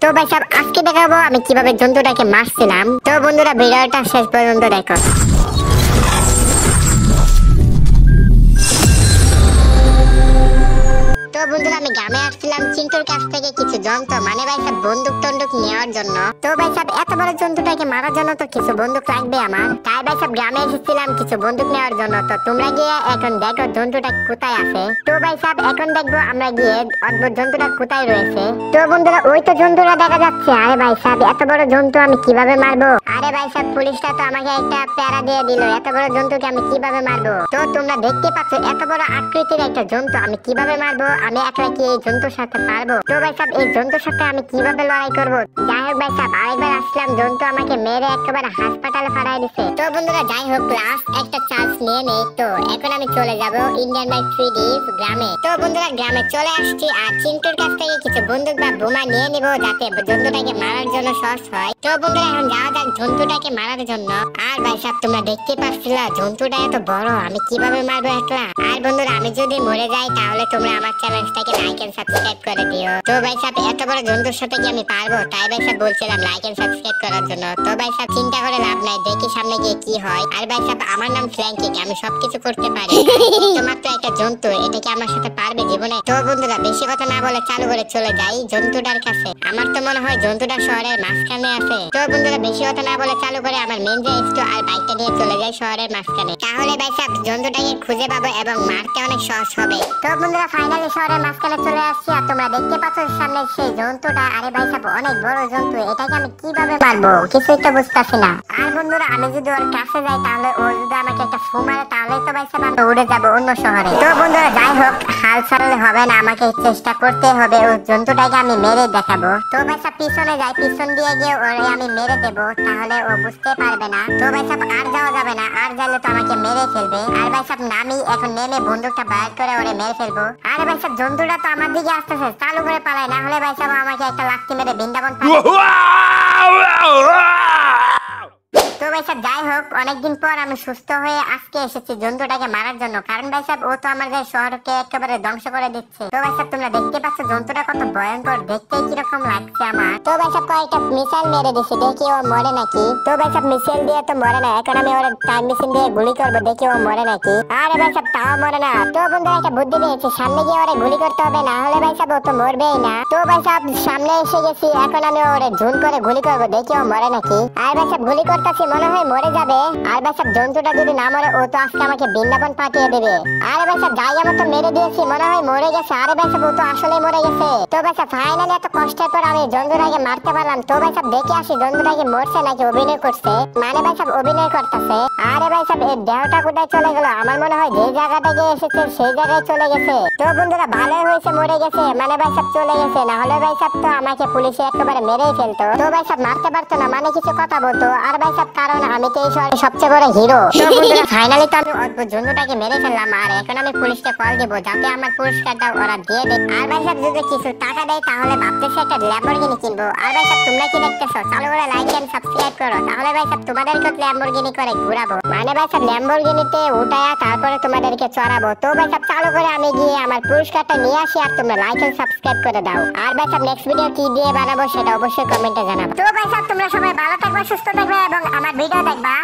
তো ভাই সাহেব আজকে দেখাবো আমি কিভাবে জন্তুটাকে মারছিলাম। তো বন্ধুরা ভিডিওটা শেষ পর্যন্ত দেখো। তো বন্ধুরা আমি গ্রামে আসছিলাম চিন্টুর কাছ থেকে কিছু যন্ত্র মানে ভাই সাহেব বন্দুক টন্দুক নেওয়ার জন্য। তো ভাই সাহেব এত বড় জন্তুটাকে মারার জন্য তো কিছু বন্দুক লাগবে আমার, তাই ভাই সাহেব গ্রামে এসেছিলাম কিছু বন্দুক নেওয়ার জন্য। তো তোমরা গিয়ে এখন দেখো জন্তুটা কোথায় আছে। তো ভাই সাহেব এখন দেখবো আমরা গিয়ে অদ্ভুত জন্তুটা কোথায় রয়েছে। তো বন্ধুরা ওই তো জন্তুটা দেখা যাচ্ছে। আরে ভাই সাহেব এত বড় জন্তু আমি কিভাবে মারবো? আরে ভাই সাহেব পুলিশটা তো আমাকে একটা প্যারা দিয়ে দিল, এত বড় জন্তুকে আমি কিভাবে মারবো? তো তোমরা দেখতে পাচ্ছ এত বড় আকৃতির একটা জন্তু আমি কিভাবে মারবো? আমি একলা কি এই জন্তুর সাথে পারবো? তো ভাই সাহেব এই জন্তুর সাথে আমি কিভাবে লড়াই করবো? যাই হোক ভাই সাহেব আরেকবার আসলাম, জন্তু আমাকে মেরে একেবারে হাসপাতালে ফাটাই দিছে। তো বন্ধুরা যাই হোক লাস্ট একটা চান্স নিয়ে নেই। তো এখন আমি চলে যাব ইন্ডিয়ান বাই 3D গ্রামে। তো বন্ধুরা গ্রামে চলে আসছি আর চিন্টুর কাছ থেকে কিছু বন্দুক বা বোমা নিয়ে নিব যাতে জন্তুটাকে মারার জন্য সহজ হয়। তো বন্ধুরা এখন যাওয়া যাক জন্তুটাকে মারার জন্য। আর ভাই সাহেব তোমরা দেখতে পাচ্ছিলা জন্তুটা এত বড় আমি কিভাবে মারবো একলা? আর বন্ধুরা আমি যদি মরে যাই তাহলে তোমরা আমার চ্যানেলটাকে লাইক এন্ড সাবস্ক্রাইব করে দিও। তো ভাই সাহেব এত বড় জন্তুর সাথে কি আমি পারবো? তাই ভাই সাহেব বলছিলাম লাইক এন্ড সাবস্ক্রাইব করার জন্য। তো ভাই সাহেব চিন্তা করে লাভ নাই, দেখি সামনে গিয়ে কি হয়। আর ভাই সাহেব আমার নাম ফ্ল্যাঙ্কিক, আমি সবকিছু করতে পারি। তো মাত্র একটা জন্তু, এটা কি আমার সাথে পারবে জীবনে? তো বন্ধুরা বেশি কথা না বলে চালু করে চলে যাই জন্তুটার কাছে। আমার তো মনে হয় জন্তুটা শহরের মাঝখানে আছে। তো বন্ধুরা বেশি কথা না বলে চালু করে আমার মেন যে স্টো আর বাইকটা নিয়ে চলে যাই শহরের মাঝখানে। তাহলে ভাই সাহেব জন্তুটাকে খুঁজে পাবো এবং মারতে অনেক সহজ হবে। তো বন্ধুরা ফাইনালি শহরের মাঝখানে চলে আসছি আর তোমরা দেখতে পাচ্ছ সামনে সেই জন্তুটা। আরে ভাই সাহেব অনেক বড় জন্তু, এটাকে আমি কিভাবে মারবো কিছুই তো বুঝতেছি না। আর বন্ধুরা আমি যদি ওর কাছে যাই তাহলে ও যদি আমাকে একটা ফু মারে তাহলে তো ভাই সাহেব আমি উড়ে যাবো অন্য শহরে। তো বন্ধুরা যাই হোক হাল ছাড়লে হবে না, আমাকে চেষ্টা করতে হবে ওই জন্তুটাকে আমি মেরে দেখাবো। তো ভাই সাহেব পিছনে যাই, পিছন দিয়ে গিয়ে ওরে আমি মেরে দেবো, তাহলে ও বুঝতে পারবে না। তো ভাই সাহেব আর যাওয়া যাবে না, আর যাইলে তো আমাকে মেরে ফেলবে। আর ভাই সাহেব নামি এখন নেমে বন্দুকটা বাইর করে ওরে মেরে ফেলবো। আরে ভাই সাহেব জন্তুটা তো আমার দিকে আসতেছে, চালু করে পালাই, না হলে ভাই সাহেব আমাকে একটা লাথি মেরে বৃন্দাবন তো ভাই সাহেব যাই হোক অনেকদিন পর আমি সুস্থ হয়ে আজকে এসেছি জন্তুটাকে মারার জন্য, কারণ ভাই সাহেব ও তো আমাদের শহরকে একেবারে ধ্বংস করে দিচ্ছে। তো ভাই সাহেব তোমরা দেখতে পাচ্ছ জন্তুটা কত ভয়ঙ্কর, দেখতে কিরকম লাগছে আমার। তো ভাই সাহেব কয়েকটা মিসাইল মেরে দিছি, দেখি ও মরে নাকি। তো ভাই সাহেব মিসাইল দিয়ে তো মরে না, এখন আমি ওর টাইম মেশিন দিয়ে গুলি করবো, দেখি ও মরে নাকি। আরে ভাই সাহেব তাও মরে না। তো বন্ধুরা একটা বুদ্ধি পেয়েছি, সামনে গিয়ে ওরে গুলি করতে হবে, না হলে ভাই সাহেব ও তো মরবেই না। তো ভাই সাহেব সামনে এসে গেছি, এখন আমি ওরে ঝুন করে গুলি করবো, দেখি ও মরে নাকি। আর ভাই সাহেব গুলি করতেছি, মনে হয় মরে যাবে। আর ভাই সাহেব জন্তুটা যদি না মরে ও তো আজকে আমাকে বৃন্দাবন পাঠিয়ে দেবে। আরে ভাই সাহেব জায়গা মতো মেরে দিয়েছি, মনে হয় মরে গেছে। আরে ভাই সাহেব ও তো আসলে মরে গেছে। তো ভাই সাহেব ফাইনালি এত কষ্টের পর আমি জন্তুটাকে মারতে পারলাম। তো ভাই সাহেব দেখে আসি জন্তুটাকে মরছে নাকি অভিনয় করছে, মানে ভাই সাহেব অভিনয় করতেছে। আরে ভাই সাহেব এর দেহটা কোথায় চলে গেল? আমার মনে হয় যে জায়গাটা গিয়ে এসেছে সেই জায়গায় চলে গেছে। তো বন্ধুরা ভালোই হয়েছে মরে গেছে, মানে ভাই সাহেব চলে গেছে, না হলে ভাই সাহেব তো আমাকে পুলিশে একেবারে মেরেই ফেলতো। তো ভাই সাহেব মারতে পারতো না, মানে কিছু কথা বলতো। আর ভাই সাহেব কারণ আমি তো এই শহরের সবচেয়ে বড় হিরো। তো বন্ধুরা ফাইনালি তো আমি অদ্ভুত জন্তুটাকে মেরে ফেললাম, আর এখন আমি পুলিশকে কল দেবো যাতে আমার পুরস্কারটা ওরা দিয়ে দেয়। আর ভাই সাহেব যদি কিছু টাকা দেয় তাহলে ভাবতেছি একটা ল্যাম্বরগিনি কিনবো। আর ভাই সাহেব তোমরা কি দেখতেছো? চালু করে লাইক এন্ড সাবস্ক্রাইব করো, তাহলে ভাই সাহেব তোমাদেরকে ল্যাম্বরগিনি করে ঘুরাবো, মানে ভাই সাহেব ল্যাম্বরগিনিতে উঠায়া তারপরে তোমাদেরকে চড়াবো। তো ভাই সাহেব চালু করে আমি গিয়ে আমার পুরস্কারটা নিয়ে আসি আর তোমরা লাইক এন্ড সাবস্ক্রাইব করে দাও। আর ভাই সাহেব নেক্সট ভিডিও কি দিয়ে বানাবো সেটা অবশ্যই কমেন্টে জানাবো। তো ভাই সাহেব তোমরা সবাই ভালো থাকবে, সুস্থ থাকবে এবং আমার ভিডিও দেখবা।